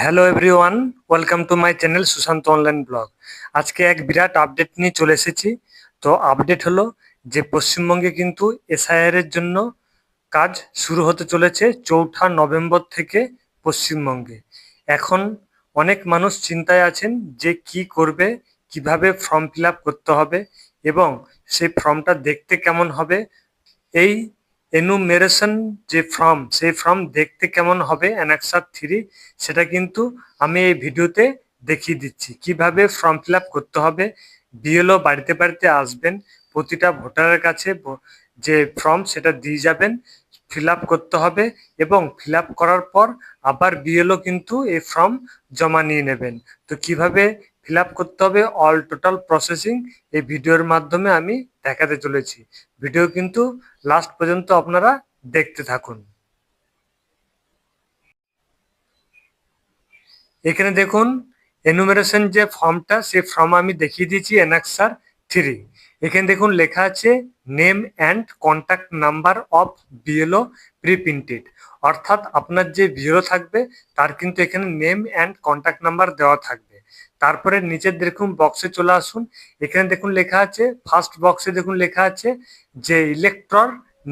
Hello everyone, welcome to my channel Sushant online blog. আজকে এক বিরাট update নিয়ে চলে এসেছি। তো আপডেট হলো যে পশ্চিমবঙ্গে কিন্তু এসআইআর এর জন্য কাজ শুরু হতে চলেছে 4 নভেম্বর থেকে পশ্চিমবঙ্গে। এখন অনেক মানুষ চিন্তায় আছেন যে কি করবে, কিভাবে ফর্ম ফিল আপ করতে হবে এবং সেই ফর্মটা দেখতে কেমন হবে। এই এনুমেরেশন যে ফর্ম, সেই ফর্ম দেখতে কেমন হবে অ্যানেক্সার 3, সেটা কিন্তু আমি এই ভিডিওতে দেখিয়ে দিচ্ছি কিভাবে ফর্ম ফিল আপ করতে হবে। বিএলও বাড়িতে বাড়িতে আসবেন, প্রতিটা ভোটারের কাছে যে ফর্ম সেটা দিয়ে যাবেন, ফিল আপ করতে হবে এবং ফিল আপ করার পর আবার বিএলও কিন্তু এই ফর্ম জমা নিয়ে নেবেন। তো কিভাবে ফিল আপ করতে হবে অল টোটাল প্রসেসিং এই ভিডিওর মাধ্যমে আমি দেখাতে চলেছি। ভিডিও কিন্তু লাস্ট পর্যন্ত আপনারা দেখতে থাকুন। এখানে দেখুন এনুমেরেশন যে ফর্মটা, সেই ফর্ম আমি দেখিয়ে দিয়েছি অ্যানেক্সার 3। এখানে দেখুন লেখা আছে name and contact number of BLO pre printed, অর্থাৎ আপনার যে বিএলও থাকবে তার কিন্তু এখানে নেম অ্যান্ড কন্ট্যাক্ট নাম্বার দেওয়া থাকবে। তারপরে নিচের দেখুন বক্সে চলে আসুন, এখানে দেখুন লেখা আছে ফার্স্ট বক্সে দেখুন লেখা আছে যে ইলেক্টর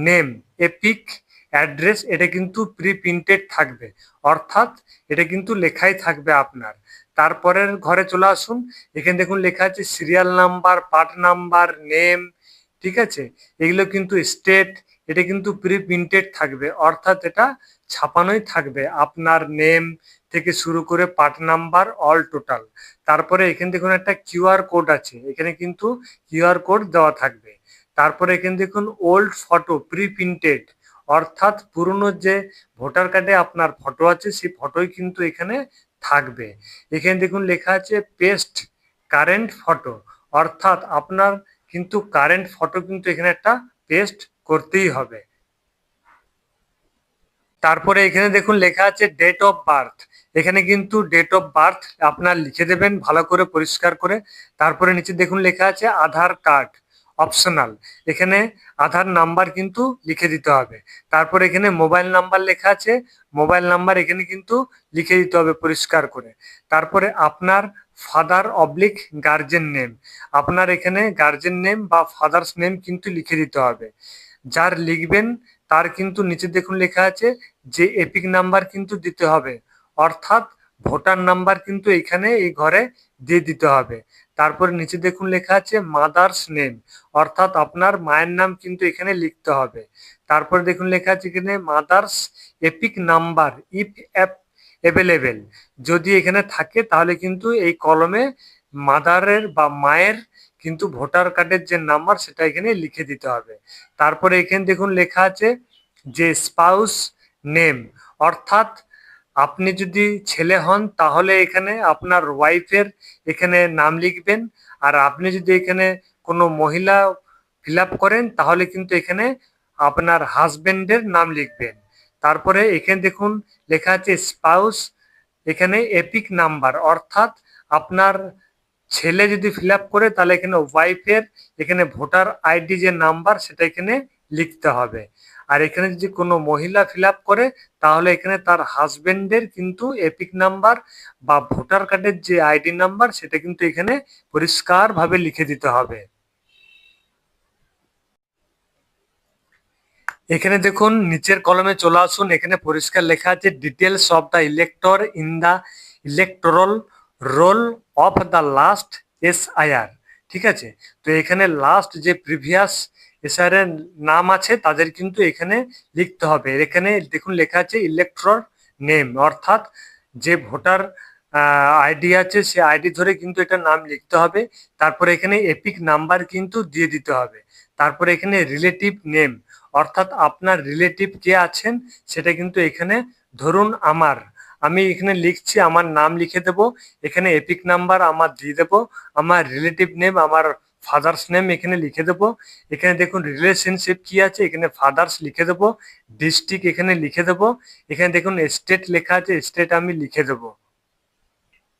নেম এপিক অ্যাড্রেস, এটা কিন্তু প্রি প্রিন্টেড থাকবে, অর্থাৎ এটা কিন্তু লেখাই থাকবে আপনার। তারপরের ঘরে চলে আসুন, এখানে দেখুন লেখা আছে serial number, part number, name, ঠিক আছে। এগুলো কিন্তু স্টেট, এটা কিন্তু প্রি প্রিন্টেড থাকবে, অর্থাৎ এটা ছাপানোই থাকবে আপনার নেম থেকে শুরু করে পার্ট নাম্বার অল টোটাল। তারপরে এখানে দেখুন একটা কিউআর কোড আছে, এখানে কিন্তু কিউআর কোড দেওয়া থাকবে। তারপরে এখানে দেখুন ওল্ড ফটো প্রি প্রিন্টেড, অর্থাৎ পুরনো যে ভোটার কার্ডে আপনার ফটো আছে সেই ফটোই কিন্তু এখানে থাকবে। এখানে দেখুন লেখা আছে পেস্ট কারেন্ট ফটো, অর্থাৎ আপনার কিন্তু কারেন্ট ফটো কিন্তু এখানে একটা পেস্ট করতেই হবে। তারপরে এখানে দেখুন লেখা আছে ডেট অফ বার্থ, এখানে কিন্তু ডেট অফ বার্থ আপনার লিখে দেবেন ভালো করে পরিষ্কার করে। তারপরে নিচে দেখুন লেখা আছে আধার কার্ড অপশনাল, এখানে আধার নাম্বার কিন্তু লিখে দিতে হবে। তারপরে এখানে মোবাইল নাম্বার লেখা আছে, মোবাইল নাম্বার এখানে কিন্তু লিখে দিতে হবে পরিষ্কার করে। তারপরে আপনার ফাদার অবলিক গার্জেন নেম, আপনার এখানে গার্জেন নেম বা ফাদার্স নেম কিন্তু লিখে দিতে হবে। যার লিখবেন তার কিন্তু নিচে দেখুন লেখা আছে যে এপিক নাম্বার কিন্তু দিতে হবে, অর্থাৎ ভোটার নাম্বার কিন্তু এখানে এই ঘরে দিয়ে দিতে হবে। তারপরে নিচে দেখুন লেখা আছে মাদার্স নেম, অর্থাৎ আপনার মায়ের নাম কিন্তু এখানে লিখতে হবে। তারপরে দেখুন লেখা আছে এখানে mother's epic number if available, যদি এখানে থাকে তাহলে কিন্তু এই কলমে মাদারের বা মায়ের কিন্তু ভোটার কার্ডের যে নাম্বার সেটা এখানে লিখে দিতে হবে। তারপরে এখানে দেখুন লেখা আছে যে স্পাউস নেম, অর্থাৎ আপনি যদি ছেলে হন তাহলে এখানে আপনার ওয়াইফের এখানে নাম লিখবেন, আর আপনি যদি এখানে কোনো মহিলা ফিল আপ করেন তাহলে কিন্তু এখানে আপনার হাজবেন্ডের নাম লিখবেন। তারপরে এখানে দেখুন লেখা আছে স্পাউস এখানে এপিক নাম্বার, অর্থাৎ আপনার ছেলে যদি ফিল আপ করে তাহলে এখানে ওয়াইফের এখানে ভোটার আইডি যে নাম্বার সেটা এখানে লিখতে হবে। আর এখানে যদি কোনো মহিলা ফিল আপ করে তাহলে এখানে তার হাজবেন্ডের কিন্তু এপিক নাম্বার বা ভোটার কার্ডের যে আইডি নাম্বার সেটা কিন্তু এখানে পরিষ্কারভাবে লিখে দিতে হবে। এখানে দেখুন নিচের কলমে চলে আসুন, এখানে পরিষ্কার লেখা আছে details of the elector in the electoral role of the last SIR, ঠিক আছে। তো এখানে লাস্ট যে প্রিভিয়াস এসআইআর এর নাম আছে তাদের কিন্তু এখানে লিখতে হবে। এখানে দেখুন লেখা আছে ইলেকট্রর নেম, অর্থাৎ যে ভোটার আইডি আছে সে আইডি ধরে কিন্তু এটা নাম লিখতে হবে। তারপরে এখানে এপিক নাম্বার কিন্তু দিয়ে দিতে হবে। তারপরে এখানে রিলেটিভ নেম, অর্থাৎ আপনার রিলেটিভ কে আছেন সেটা কিন্তু এখানে ধরুন আমি এখানে লিখছি আমার নাম লিখে দেব, এখানে এপিক নাম্বার আমার দিয়ে দেব, আমার রিলেটিভ নেম আমার ফাদার্স নেম এখানে লিখে দেব। এখানে দেখুন রিলেশনশিপ কি আছে, এখানে ফাদার্স লিখে দেব, ডিস্ট্রিক্ট এখানে লিখে দেব, এখানে দেখুন স্টেট লেখা আছে স্টেট আমি লিখে দেব।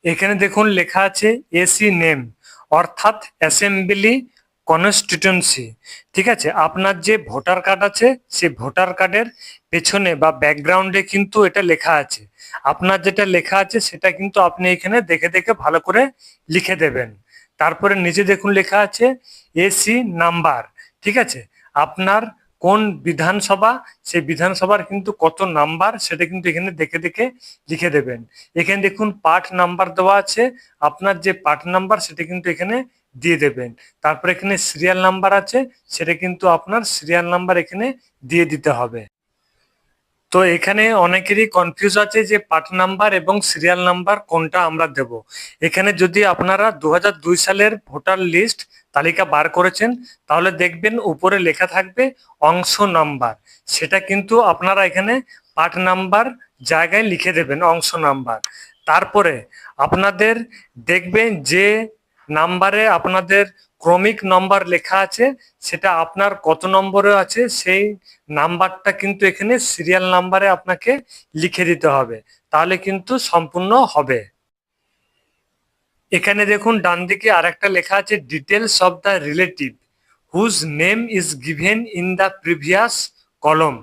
এখানে দেখুন লেখা আছে এসি নেম, অর্থাৎ অ্যাসেম্বলি কনস্টিটিউয়েন্সি। ঠিক আছে, আপনার যে ভোটার কার্ড আছে সেই ভোটার কার্ডের পেছনে বা ব্যাকগ্রাউন্ডে কিন্তু এটা লেখা আছে। আপনার যেটা লেখা আছে সেটা কিন্তু আপনি এখানে দেখে দেখে ভালো করে লিখে দেবেন। তারপরে নিচে দেখুন লেখা আছে এসি নাম্বার। ঠিক আছে, আপনার কোন বিধানসভা, সেই বিধানসভার কিন্তু কত নাম্বার সেটা কিন্তু এখানে দেখে দেখে লিখে দেবেন। এখানে দেখুন পার্ট নাম্বার দেওয়া আছে, আপনার যে পার্ট নাম্বার সেটা কিন্তু এখানে দিয়ে দেবেন। তারপর এখানে সিরিয়াল নাম্বার আছে, সেটা কিন্তু আপনার সিরিয়াল নাম্বার এখানে দিয়ে দিতে হবে। তো এখানে অনেকেরই কনফিউজ আছে যে পার্ট নাম্বার এবং সিরিয়াল নাম্বার কোনটা আমরা দেব। এখানে যদি আপনারা 2002 সালের ভোটার লিস্ট তালিকা বার করেছেন তাহলে দেখবেন উপরে লেখা থাকবে অংশ নাম্বার, সেটা কিন্তু আপনারা এখানে পার্ট নাম্বার জায়গায় লিখে দেবেন অংশ নাম্বার। তারপরে আপনাদের দেখবেন যে নাম্বারে আপনাদের ক্রমিক নম্বর লেখা আছে সেটা আপনার কত নম্বরে আছে সেই নাম্বারটা কিন্তু এখানে সিরিয়াল নাম্বারে আপনাকে লিখে দিতে হবে, তাহলে কিন্তু সম্পূর্ণ হবে। এখানে দেখুন ডান দিকে আরেকটা লেখা আছে details of the relative whose name is given in the previous column.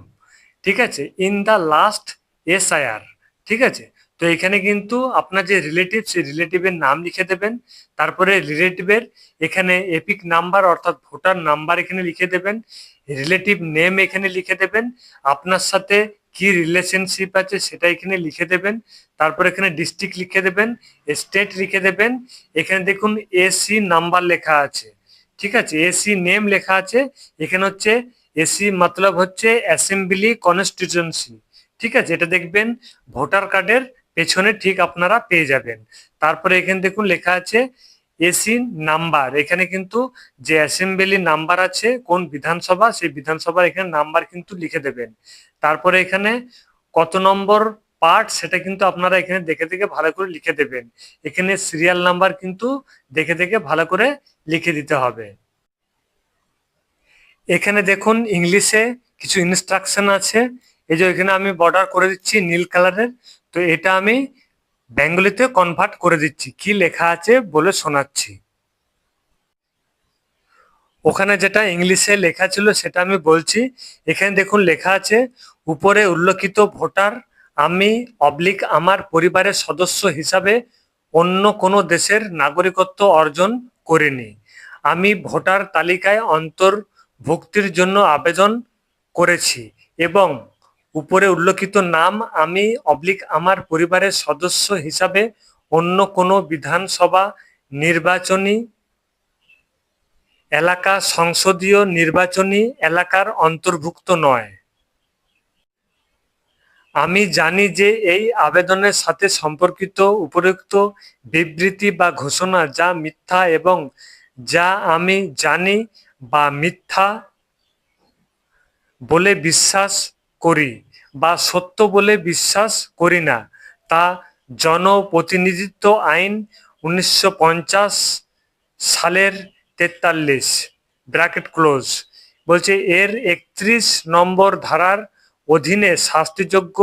ঠিক আছে, ইন দ্য লাস্ট এসআইআর। ঠিক আছে, তো এখানে কিন্তু আপনার যে রিলেটিভ সেই রিলেটিভের নাম লিখে দেবেন। তারপরে রিলেটিভের এখানে এপিক নাম্বার অর্থাৎ ভোটার নাম্বার এখানে লিখে দেবেন, রিলেটিভ নেম এখানে লিখে দেবেন, আপনার সাথে কি রিলেশনশিপ আছে সেটা এখানে লিখে দেবেন। তারপর এখানে ডিস্ট্রিক্ট লিখে দেবেন, স্টেট লিখে দেবেন। এখানে দেখুন এসি নাম্বার লেখা আছে। ঠিক আছে, এসি নেম লেখা আছে। এখানে হচ্ছে এসি মতলব হচ্ছে অ্যাসেম্বলি কনস্টিটিউয়েন্সি। ঠিক আছে, এটা দেখবেন ভোটার কার্ডের পেছনে ঠিক আপনারা পেয়ে যাবেন। তারপরে এখানে দেখুন লেখা আছে এসি নাম্বার, এখানে কিন্তু যে অ্যাসেম্বলি নাম্বার আছে কোন বিধানসভা সেই বিধানসভার এখানে নাম্বার কিন্তু লিখে দেবেন। তারপরে এখানে কত নম্বর পার্ট সেটা কিন্তু আপনারা এখানে দেখে দেখে ভালো করে লিখে দেবেন। এখানে সিরিয়াল নাম্বার কিন্তু দেখে দেখে ভালো করে লিখে দিতে হবে। এখানে দেখুন ইংলিশে কিছু ইনস্ট্রাকশন আছে, এই যে এখানে আমি বর্ডার করে দিচ্ছি নীল কালারের। তো এটা আমি বেঙ্গলিতে কনভার্ট করে দিচ্ছি, কি লেখা আছে বলে শোনাচ্ছি। ওখানে যেটা ইংলিশে লেখা ছিল সেটা আমি বলছি। এখানে দেখুন লেখা আছে উপরে উল্লেখিত ভোটার আমি অবলিক আমার পরিবারের সদস্য হিসাবে অন্য কোনো দেশের নাগরিকত্ব অর্জন করিনি। আমি ভোটার তালিকায় অন্তর্ভুক্তির জন্য আবেদন করেছি এবং উপরে উল্লেখিত নাম আমি অবলিক আমার পরিবারের সদস্য হিসাবে অন্য কোনো বিধানসভা নির্বাচনী এলাকা সংসদীয় নির্বাচনী এলাকার অন্তর্ভুক্ত নয়। আমি জানি যে এই আবেদনের সাথে সম্পর্কিত উপরোক্ত বিবৃতি বা ঘোষণা যা মিথ্যা এবং যা আমি জানি বা মিথ্যা বলে বিশ্বাস করি বা সত্য বলে বিশ্বাস করি না, তা জনপ্রতিনিধিত্ব আইন 1950 সালের 43 ব্র্যাকেট ক্লোজ বলছে এর 31 নম্বর ধারার অধীনে শাস্তিযোগ্য,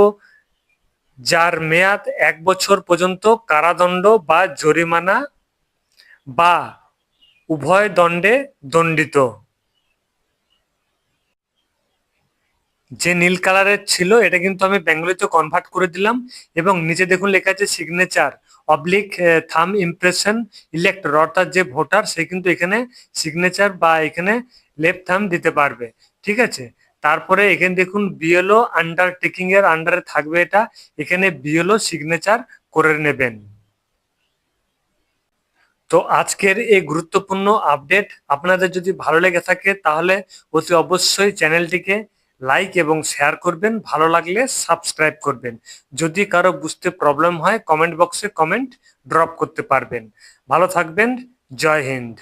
যার মেয়াদ 1 বছর পর্যন্ত কারাদণ্ড বা জরিমানা বা উভয় দণ্ডে দণ্ডিত। যে নীল কালারের ছিল এটা কিন্তু আমি বেঙ্গলিতে কনভার্ট করে দিলাম এবং নিচে দেখুন লেখা আছে সিগনেচার অবলিক থাম ইমপ্রেশন ইলেক্টর, অর্থাৎ যে ভোটার সে কিন্তু এখানে সিগনেচার বা এখানে লেফট থাম দিতে পারবে। ঠিক আছে, তারপরে এখানে দেখুন বিএলও আন্ডারটেকিং এর আন্ডারে থাকবে এটা, এখানে বিএলও সিগনেচার করে নেবেন। তো আজকের এই গুরুত্বপূর্ণ আপডেট আপনাদের যদি ভালো লেগে থাকে তাহলে অতি অবশ্যই চ্যানেলটিকে লাইক এবং শেয়ার করবেন, ভালো লাগলে সাবস্ক্রাইব করবেন। যদি কারো বুঝতে প্রবলেম হয় কমেন্ট বক্সে কমেন্ট ড্রপ করতে পারবেন। ভালো থাকবেন, জয় হিন্দ।